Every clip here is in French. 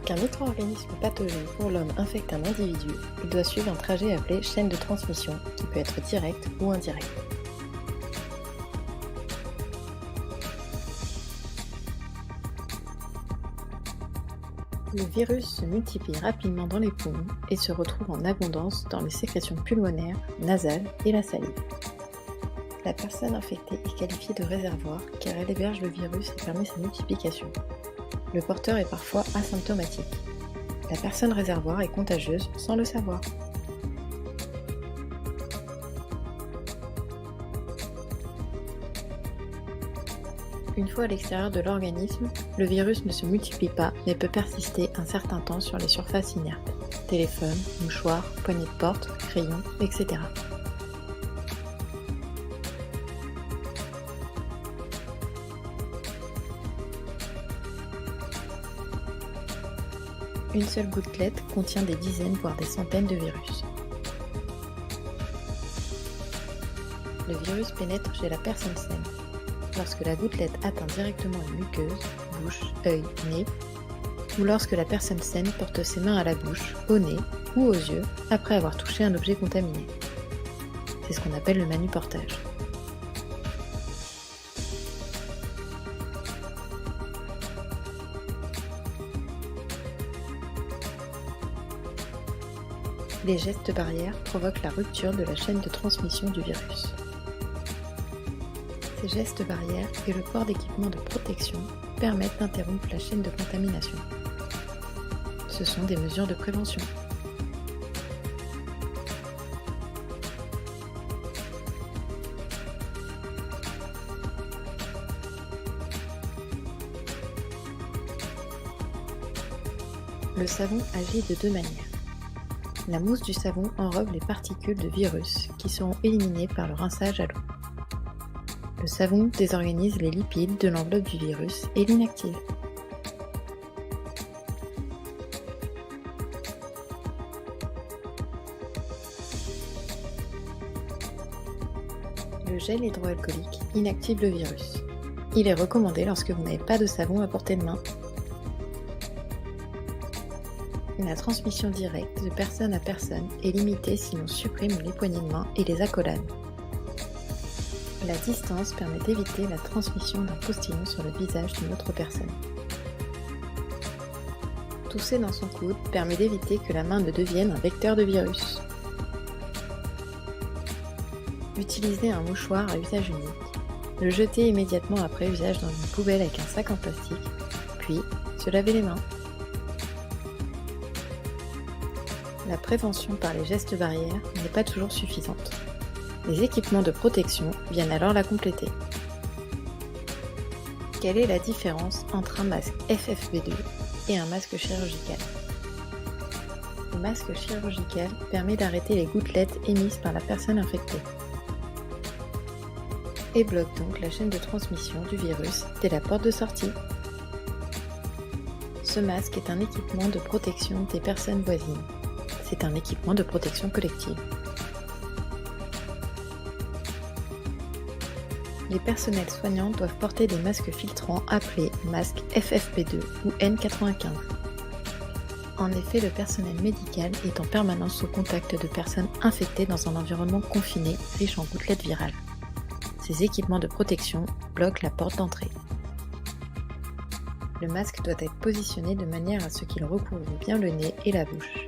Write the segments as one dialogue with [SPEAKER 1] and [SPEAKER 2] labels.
[SPEAKER 1] Pour qu'un micro-organisme pathogène pour l'homme infecte un individu, il doit suivre un trajet appelé chaîne de transmission, qui peut être direct ou indirect. Le virus se multiplie rapidement dans les poumons et se retrouve en abondance dans les sécrétions pulmonaires, nasales et la salive. La personne infectée est qualifiée de réservoir car elle héberge le virus et permet sa multiplication. Le porteur est parfois asymptomatique. La personne réservoir est contagieuse sans le savoir. Une fois à l'extérieur de l'organisme, le virus ne se multiplie pas mais peut persister un certain temps sur les surfaces inertes, téléphone, mouchoir, poignée de porte, crayon, etc. Une seule gouttelette contient des dizaines voire des centaines de virus. Le virus pénètre chez la personne saine. Lorsque la gouttelette atteint directement une muqueuse, bouche, œil, nez, ou lorsque la personne saine porte ses mains à la bouche, au nez ou aux yeux après avoir touché un objet contaminé. C'est ce qu'on appelle le manuportage. Les gestes barrières provoquent la rupture de la chaîne de transmission du virus. Ces gestes barrières et le port d'équipements de protection permettent d'interrompre la chaîne de contamination. Ce sont des mesures de prévention. Le savon agit de deux manières. La mousse du savon enrobe les particules de virus qui seront éliminées par le rinçage à l'eau. Le savon désorganise les lipides de l'enveloppe du virus et l'inactive. Le gel hydroalcoolique inactive le virus. Il est recommandé lorsque vous n'avez pas de savon à portée de main. La transmission directe de personne à personne est limitée si l'on supprime les poignées de main et les accolades. La distance permet d'éviter la transmission d'un postillon sur le visage d'une autre personne. Tousser dans son coude permet d'éviter que la main ne devienne un vecteur de virus. Utiliser un mouchoir à usage unique. Le jeter immédiatement après usage dans une poubelle avec un sac en plastique, puis se laver les mains. La prévention par les gestes barrières n'est pas toujours suffisante. Les équipements de protection viennent alors la compléter. Quelle est la différence entre un masque FFP2 et un masque chirurgical? Le masque chirurgical permet d'arrêter les gouttelettes émises par la personne infectée et bloque donc la chaîne de transmission du virus dès la porte de sortie. Ce masque est un équipement de protection des personnes voisines. C'est un équipement de protection collective. Les personnels soignants doivent porter des masques filtrants appelés masques FFP2 ou N95. En effet, le personnel médical est en permanence au contact de personnes infectées dans un environnement confiné riche en gouttelettes virales. Ces équipements de protection bloquent la porte d'entrée. Le masque doit être positionné de manière à ce qu'il recouvre bien le nez et la bouche.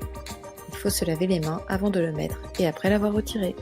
[SPEAKER 1] Il faut se laver les mains avant de le mettre et après l'avoir retiré.